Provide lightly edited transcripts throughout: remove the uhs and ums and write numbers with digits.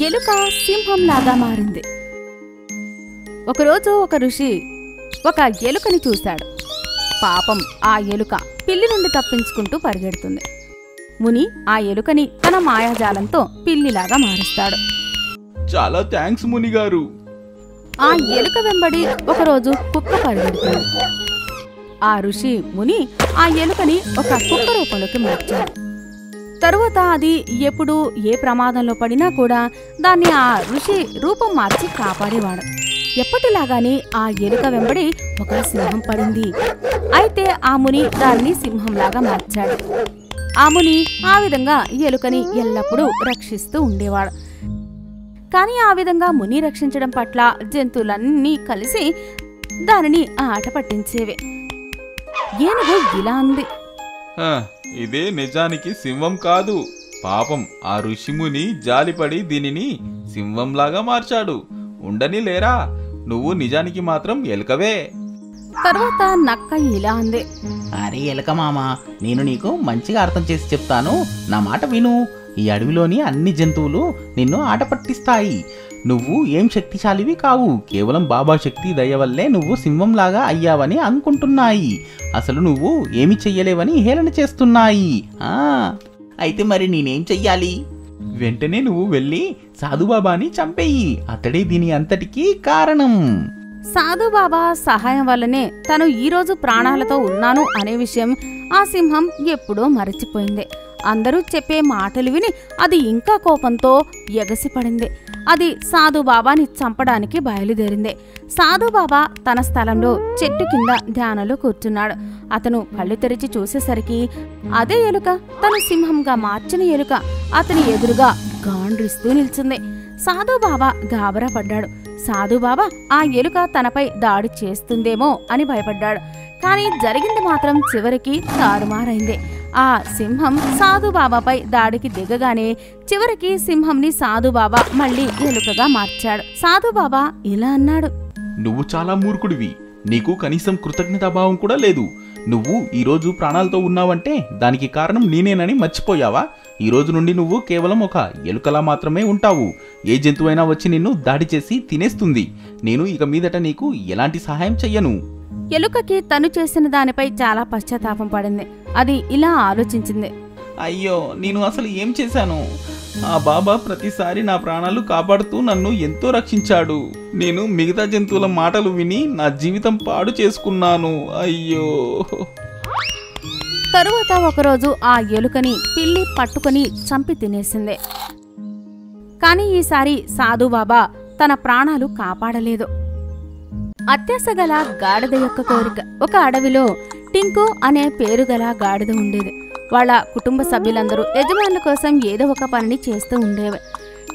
ఎలుక సింహంలాగా మారింది. ఒకరోజు ఒక ఋషి ఒక ఎలుకని చూశాడు. పాపం ఆ ఎలుక పిల్లి నుండి తప్పించుకుంటూ పరిగెడుతుంది. ముని ఆ ఎలుకని తన మాయాజాలంతో పిల్లిలాగా మారుస్తాడు. చాలా థ్యాంక్స్ మునిగారు. ఆ ఎలుక వెంబడి ఒకరోజు కుక్క పరిగెడుతుంది. ఆ ఋషి ముని ఆ ఎలుకని ఒక కుక్క రూపంలోకి మార్చాడు. తరువాత అది ఎప్పుడు ఏ ప్రమాదంలో పడినా కూడా దాన్ని ఆ ఋషి రూపం మార్చి కాపాడేవాడు. ఎప్పటిలాగానే ఆ ఎలుక వెంబడి ఒక సింహం పడింది. అయితే ఆ ముని దాన్ని సింహంలాగా మార్చాడు. ఆ ముని ఆ విధంగా ఎలుకని ఎల్లప్పుడూ రక్షిస్తూ ఉండేవాడు. కానీ ఆ విధంగా ముని రక్షించడం పట్ల జంతువులన్నీ కలిసి దానిని ఆట పట్టించేవే. ఏనుగు ఇలా అంది, ఇదే నిజానికి సింహం కాదు. పాపం ఆ ఋషిముని జాలిపడి దీనిని సింహంలాగా మార్చాడు. ఉండని లేరా, నువ్వు నిజానికి మాత్రం ఎలుకవే. తర్వాత నక్క ఇలా అంది, అరే ఎలక మామ, నేను నీకు మంచిగా అర్థం చేసి చెప్తాను, నా మాట విను. ఈ అడవిలోని అన్ని జంతువులు నిన్ను ఆట పట్టిస్తాయి. నువ్వు ఏం శక్తిశాలివి కావు, కేవలం బాబా శక్తి దయ వల్లే నువ్వు సింహంలాగా అయ్యావని అనుకుంటున్నాయి. అసలు నువ్వు ఏమి చెయ్యలేవని హేళన చేస్తున్నాయి. అయితే మరి నేనేం చెయ్యాలి? వెంటనే నువ్వు వెళ్ళి సాధుబాబాని చంపేయి, అతడే దీని అంతటికీ కారణం. సాధుబాబా సహాయం వల్లనే తను ఈరోజు ప్రాణాలతో ఉన్నాను అనే విషయం ఆ సింహం ఎప్పుడో మరచిపోయింది. అందరూ చెప్పే మాటలు విని అది ఇంకా కోపంతో ఎగసిపడింది. అది సాధుబాబాని చంపడానికి బయలుదేరింది. సాధుబాబా తన స్థలంలో చెట్టు కింద ధ్యానంలో కూర్చున్నాడు. అతను కళ్ళు తెరిచి చూసేసరికి అదే ఎలుక, తను సింహంగా మార్చిన ఎలుక అతని ఎదురుగా గాండ్రిస్తూ నిల్చుంది. సాధుబాబా గాబరా పడ్డాడు. సాధుబాబా ఆ ఎలుక తనపై దాడి చేస్తుందేమో అని భయపడ్డాడు. కానీ జరిగింది మాత్రం చివరికి తారుమారైంది. ఆ సింహం సాధుబాబాపై దాడికి దిగగానే చివరికి సింహంని సాధుబాబా మళ్ళీ ఎలుకగా మార్చాడు. సాధుబాబా ఇలా అన్నాడు, నువ్వు చాలా మూర్ఖుడివి. నీకు కనీసం కృతజ్ఞతాభావం కూడా లేదు. నువ్వు ఈరోజు ప్రాణాలతో ఉన్నావంటే దానికి కారణం నేనేనని మర్చిపోయావా? ఈ రోజు నుండి నువ్వు కేవలం ఒక ఎలుకలా మాత్రమే ఉంటావు. ఏ జంతువైనా వచ్చి నిన్ను దాడి చేసి తినేస్తుంది. నేను ఇక మీదట నీకు ఎలాంటి సహాయం చెయ్యను. ఎలుకకి తను చేసిన దానిపై చాలా పశ్చాత్తాపం పడింది. అది ఇలా ఆలోచించింది, అయ్యో, నేను అసలు ఏం చేశాను? ఆ బాబా ప్రతిసారి నా ప్రాణాలు కాపాడుతూ నన్ను ఎంతో రక్షించాడు. నేను మిగతా జంతువుల మాటలు విని నా జీవితం పాడు చేసుకున్నాను. అయ్యో. తరువాత ఒకరోజు ఆ ఎలుకని పిల్లి పట్టుకుని చంపి తినేసింది. కాని ఈసారి సాధుబాబా తన ప్రాణాలు కాపాడలేదు. అత్యాసగల గాడిద యొక్క కోరిక. ఒక అడవిలో టింకు అనే పేరుగల గాడిద ఉండేది. వాళ్ళ కుటుంబ సభ్యులందరూ యజమానుల కోసం ఏదో ఒక పనిని చేస్తూ ఉండేవి.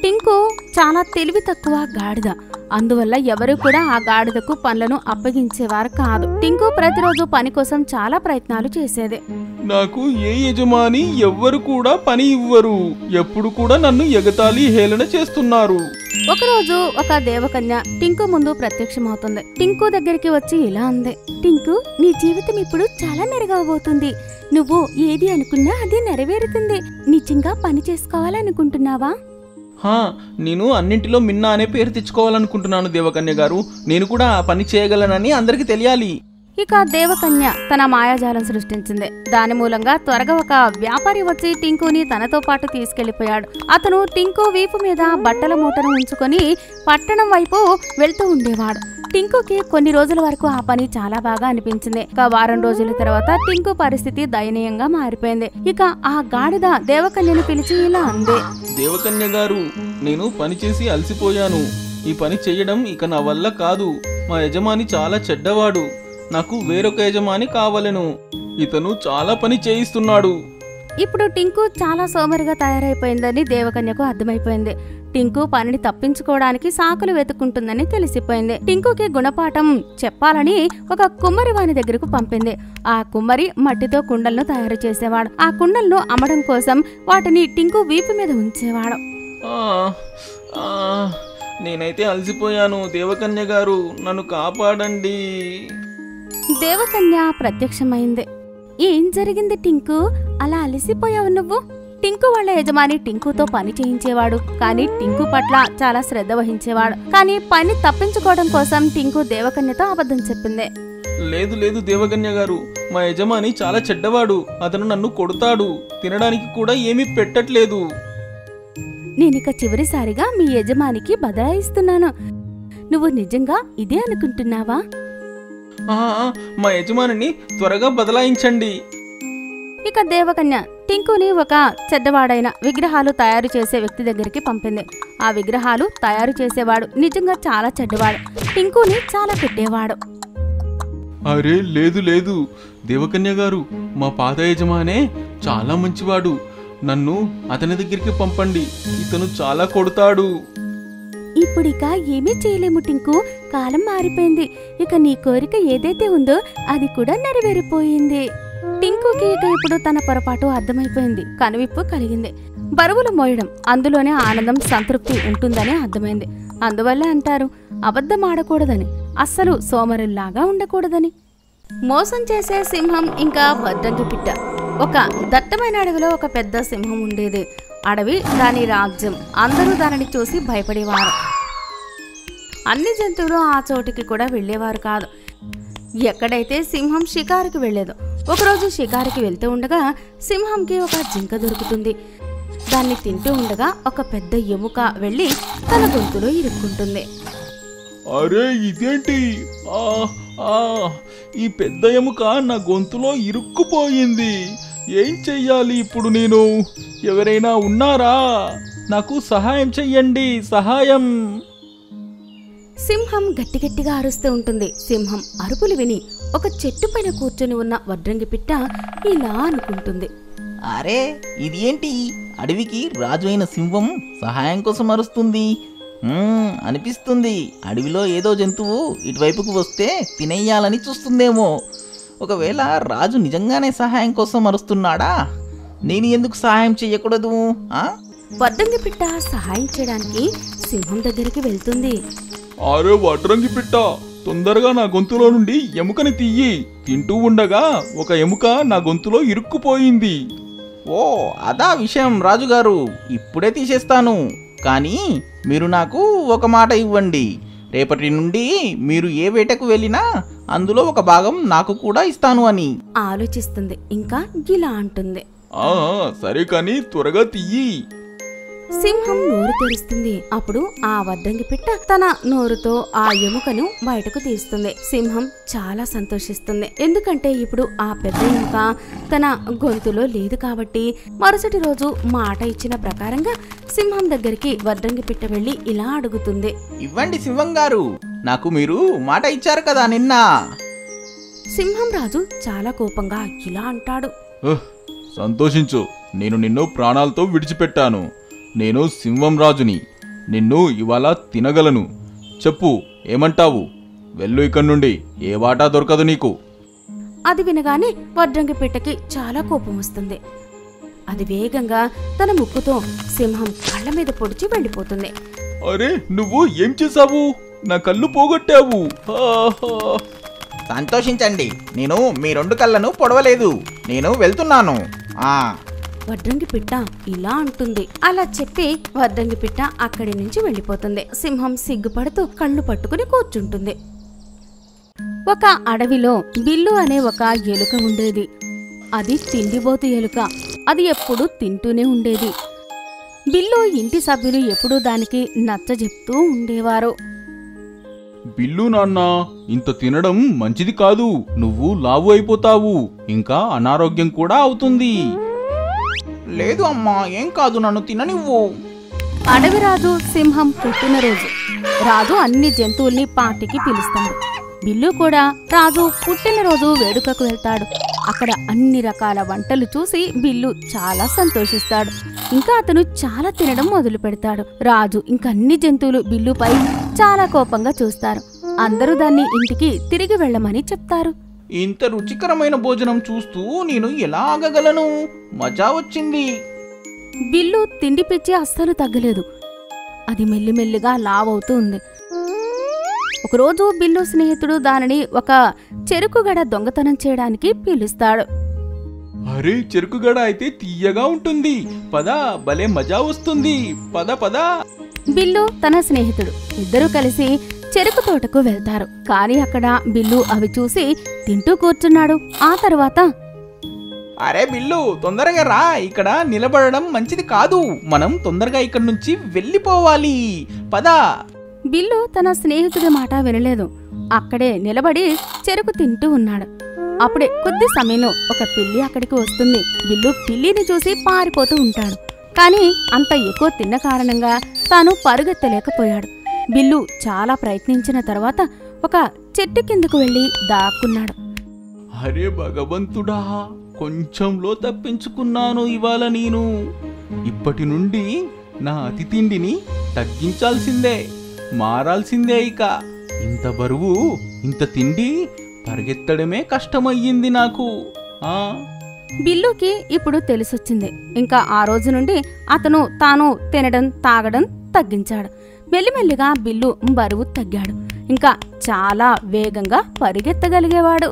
టింకు చాలా తెలివి తక్కువ గాడిద. అందువల్ల ఎవరూ కూడా ఆ గాడిదకు పనులను అప్పగించేవారు కాదు. టింకు ప్రతిరోజు పని కోసం చాలా ప్రయత్నాలు చేసేది. నాకు ఏ యజమాని ఎవ్వరు కూడా పని ఇవ్వరు. ఎప్పుడు కూడా నన్ను ఎగతాళి హేళన చేస్తున్నారు. ఒకరోజు ఒక దేవకన్య టింకు ముందు ప్రత్యక్షమవుతుంది. టింకు దగ్గరికి వచ్చి ఇలా అంది, టింకు, నీ జీవితం ఇప్పుడు చాలా మెరుగవబోతుంది. నువ్వు ఏది అనుకున్నా అది నెరవేరుతుంది. నిజంగా పని చేసుకోవాలనుకుంటున్నావా? నేను అన్నింటిలో మిన్నా అనే పేరు తెచ్చుకోవాలనుకుంటున్నాను దేవకన్య గారు. నేను కూడా ఆ పని చేయగలనని అందరికి తెలియాలి. ఇక దేవకన్య తన మాయాజాలం సృష్టించింది. దాని మూలంగా త్వరగా ఒక వ్యాపారి వచ్చి టింకుని తనతో పాటు తీసుకెళ్లిపోయాడు. అతను టింకు వీపు మీద బట్టల మూటను ఉంచుకొని పట్టణం వైపు వెళ్తూ ఉండేవాడు. టింకుకి కొన్ని రోజుల వరకు ఆ పని చాలా బాగా అనిపించింది. ఇక వారం రోజుల తర్వాత టింకు పరిస్థితి దయనీయంగా మారిపోయింది. ఇక ఆ గాడిద దేవకన్యను పిలిచి ఇలా అంది, దేవకన్య గారు, నేను పని చేసి అలసిపోయాను. ఈ పని చెయ్యడం ఇక నా వల్ల కాదు. మా యజమాని చాలా చెడ్డవాడు. నాకు వేరొక యజమాని కావలెను. ఇతను చాలా పని చేయిస్తున్నాడు. ఇప్పుడు టింకు చాలా సోమరిగా తయారైపోయిందని దేవకన్యకు అర్థమైపోయింది. టింకు పనిని తప్పించుకోవడానికి సాకులు వెతుక్కుంటుందని తెలిసిపోయింది. టింకుకి గుణపాఠం చెప్పాలని ఒక కుమ్మరి వాని దగ్గరకు పంపింది. ఆ కుమ్మరి మట్టితో కుండలను తయారు చేసేవాడు. ఆ కుండలను అమ్మడం కోసం వాటిని టింకు వీపు మీద ఉంచేవాడు. నేనైతే అలసిపోయాను. దేవకన్య గారు, నన్ను కాపాడండి. దేవకన్య ప్రత్యక్షమైంది. ఏం జరిగింది టింకు? అలా అలసిపోయావు నువ్వు? టింకు వాళ్ళ యజమాని టింకుతో పని చేయించేవాడు. కానీ టింకు పట్ల చాలా శ్రద్ధ వహించేవాడు. కానీ పని తప్పించుకోవడం కోసం టింకు దేవకన్యతో అబద్ధం చెప్పింది. లేదు లేదు దేవకన్య గారు, మా యజమాని చాలా చెడ్డవాడు. అతను నన్ను కొడతాడు. తినడానికి కూడా ఏమీ పెట్టట్లేదు. నేనిక చివరిసారిగా మీ యజమానికి బదలాయిస్తున్నాను. నువ్వు నిజంగా ఇదే అనుకుంటున్నావా? మా యజమానిని త్వరగా బదలాయించండి. ఇక దేవకన్య టింకుని ఒక చెడ్డవాడైన విగ్రహాలు తయారు చేసే వ్యక్తి దగ్గరికి పంపింది. ఆ విగ్రహాలు తయారు చేసేవాడు నిజంగా చాలా చెడ్డవాడు. టింకుని చాలా పెట్టేవాడు. అరే లేదు లేదు దేవకన్య గారు, మా పాత యజమానే చాలా మంచివాడు. నన్ను అతని దగ్గరికి పంపండి. ఇతను చాలా కొడతాడు. ఇప్పుడిక ఏమీ చేయలేము టింకు, కాలం మారిపోయింది. ఇక నీ కోరిక ఏదైతే ఉందో అది కూడా నెరవేరిపోయింది. టింకుకి ఇక ఇప్పుడు తన పొరపాటు అర్థమైపోయింది. కనువిప్పు కలిగింది. బరువులు మోయడం, అందులోనే ఆనందం, సంతృప్తి ఉంటుందని అర్థమైంది. అందువల్ల అంటారు, అబద్ధం ఆడకూడదని, అస్సలు సోమరుల్లాగా ఉండకూడదని. మోసం చేసే సింహం ఇంకా వడ్రంగి పిట్ట. ఒక దట్టమైన అడవిలో ఒక పెద్ద సింహం ఉండేది. అడవి దాని రాజ్యం. అందరూ దానిని చూసి భయపడేవారు. అన్ని జంతువులు ఆ చోటికి కూడా వెళ్లేవారు కాదు. ఎక్కడైతే సింహం షికారుకి వెళ్లేదో. ఒకరోజు షికారుకి వెళ్తూ ఉండగా సింహంకి ఒక జింక దొరుకుతుంది. దాన్ని తింటూ ఉండగా ఒక పెద్ద ఎముక వెళ్లి తన గొంతులో ఇరుక్కుంటుంది. అరే ఇదేంటి? ఈ పెద్ద ఎముక నా గొంతులో ఇరుక్కుపోయింది. ఏం చెయ్యాలి ఇప్పుడు నేను? ఎవరైనా ఉన్నారా? నాకు సహాయం చెయ్యండి, సహాయం. సింహం గట్టిగట్టిగా అరుస్తూ ఉంటుంది. సింహం అరుపులు విని ఒక చెట్టు పైన కూర్చొని ఉన్న వడ్రంగి పిట్ట ఇలా అనుకుంటుంది. అరే ఇది ఏంటి? అడవికి రాజు అయిన సింహం సహాయం కోసం అరుస్తుంది అనిపిస్తుంది. అడవిలో ఏదో జంతువు ఇటువైపుకు వస్తే తినేయాలని చూస్తుందేమో. ఒకవేళ రాజు నిజంగానే సహాయం కోసం అరుస్తున్నాడా? నేను ఎందుకు సహాయం చెయ్యకూడదు? వడ్రంగి పిట్ట సహాయం చేయడానికి సింహం దగ్గరికి వెళ్తుంది. అరే వడ్రంగి పిట్ట, తొందరగా నా గొంతులో నుండి ఎముకని తీయి. తింటూ ఉండగా ఒక ఎముక నా గొంతులో ఇరుక్కుపోయింది. ఓ అదా విషయం రాజుగారు, ఇప్పుడే తీసేస్తాను. కానీ మీరు నాకు ఒక మాట ఇవ్వండి. రేపటి నుండి మీరు ఏ వేటకు వెళ్ళినా అందులో ఒక భాగం నాకు కూడా ఇస్తాను అని. ఆలోచిస్తుంది. ఇంకా ఇలా అంటుంది. సరే కానీ త్వరగా తీయి. సింహం నోరు తెరుస్తుంది. అప్పుడు ఆ వడ్డంగి పిట్ట తన నోరుతో ఆ ఎముకను బయటకు తీస్తుంది. సింహం చాలా సంతోషిస్తుంది. ఎందుకంటే ఇప్పుడు ఆ పెద్ద ఎముక తన గొంతులో లేదు కాబట్టి. మరుసటి రోజు మాట ఇచ్చిన ప్రకారంగా సింహం దగ్గరికి వడ్డంగి పిట్ట వెళ్లి ఇలా అడుగుతుంది. ఇవ్వండి సింహం గారు, నాకు మీరు మాట ఇచ్చారు కదా నిన్న. సింహం రాజు చాలా కోపంగా ఇలా అంటాడు. సంతోషించు, నేను నిన్ను ప్రాణాలతో విడిచిపెట్టాను. నేను సింహం రాజుని. నిన్ను ఇవాళ తినగలను. చెప్పు, ఏమంటావు? వెళ్ళు ఇక్కడి నుండి. ఏ వాటా దొరకదు నీకు. అది వినగానే వడ్రంగి పిట్టకి చాలా కోపం వస్తుంది. అది వేగంగా తన ముక్కుతో సింహం కళ్ళ మీద పొడిచి వెళ్ళిపోతుంది. అరే నువ్వు ఏం చేసావు? నా కళ్ళు పోగొట్టావు. సంతోషించండి, నేను మీ 2 కళ్ళను పొడవలేదు. నేను వెళ్తున్నాను. వడ్రంగి పిట్ట ఇలా అంటుంది. అలా చెప్పి వడ్రంగి పిట్ట అక్కడి నుంచి వెళ్ళిపోతుంది. సింహం సిగ్గుపడుతూ కళ్ళు పట్టుకుని కూర్చుంటుంది. ఒక అడవిలో బిల్లు అనే ఒక ఎలుక ఉండేది. అది తిండిబోతు ఎలుక. అది ఎప్పుడూ తింటూనే ఉండేది. బిల్లు ఇంటి సభ్యులు ఎప్పుడూ దానికి నచ్చజెప్తూ ఉండేవారు. బిల్లు నాన్న, ఇంత తినడం మంచిది కాదు. నువ్వు లావు అయిపోతావు. ఇంకా అనారోగ్యం కూడా అవుతుంది. లేదు అమ్మా, ఏం కాదు, నన్ను తిననివ్వు. అడవిరాజు సింహం పుట్టినరోజు. రాజు అన్ని జంతువుల్ని పార్టీకి పిలుస్తాడు. బిల్లు కూడా రాజు పుట్టినరోజు వేడుకకు వెళ్తాడు. అక్కడ అన్ని రకాల వంటలు చూసి బిల్లు చాలా సంతోషిస్తాడు. ఇంకా అతను చాలా తినడం మొదలు పెడతాడు. రాజు ఇంకా అన్ని జంతువులు బిల్లుపై చాలా కోపంగా చూస్తారు. అందరూ దాన్ని ఇంటికి తిరిగి వెళ్ళమని చెప్తారు. ఇంత రుచికరమైన భోజనం చూస్తూ నేను ఎలా ఆగగలను? మజా వచ్చింది. బిల్లు తిండి పిచ్చి అస్సలు తగ్గలేదు. అది మెల్లిమెల్లిగా లావవుతూ ఉంది. ఒకరోజు బిల్లు స్నేహితుడు దానిని ఒక చెరుకుగడ దొంగతనం చేయడానికి పిలుస్తాడు. అరే చెరుకుగడ అయితే తీయగా ఉంటుంది. పద, భలే మజా వస్తుంది. పద పద. బిల్లు తన స్నేహితుడు ఇద్దరూ కలిసి చెరుకు తోటకు వెళ్తారు. కాని అక్కడ బిల్లు అవి చూసి తింటూ కూర్చున్నాడు. ఆ తర్వాత అరే బిల్లు, తొందరగా రా, ఇక్కడ నిలబడడం మంచిది కాదు. మనం తొందరగా ఇక్కడి నుంచి వెళ్ళిపోవాలి. పదా. బిల్లు తన స్నేహితుడి మాట వినలేదు. అక్కడే నిలబడి చెరుకు తింటూ ఉన్నాడు. అప్పుడే కొద్ది సమయంలో ఒక పిల్లి అక్కడికి వస్తుంది. బిల్లు పిల్లిని చూసి పారిపోతూ ఉంటాడు. కాని అంత ఎక్కువ తిన్న కారణంగా తాను పరుగెత్తలేకపోయాడు. బిల్లు చాలా ప్రయత్నించిన తర్వాత ఒక చెట్టు కిందకు వెళ్లి దాక్కున్నాడు. అరే భగవంతుడా, కొంచెంలో తప్పించుకున్నాను ఇవాళ నేను. ఇప్పటి నుండి నా అతి తిండిని తగ్గించాల్సిందే, మారాల్సిందే. ఇక ఇంత బరువు, ఇంత తిండి పరిగెత్తడమే కష్టమయ్యింది నాకు. బిల్లుకి ఇప్పుడు తెలిసొచ్చింది. ఇంకా ఆ రోజు నుండి అతను తాను తినడం తాగడం తగ్గించాడు. మెల్లిమెల్లిగా బిల్లు బరువు తగ్గాడు. ఇంకా చాలా వేగంగా పరిగెత్తగలిగేవాడు.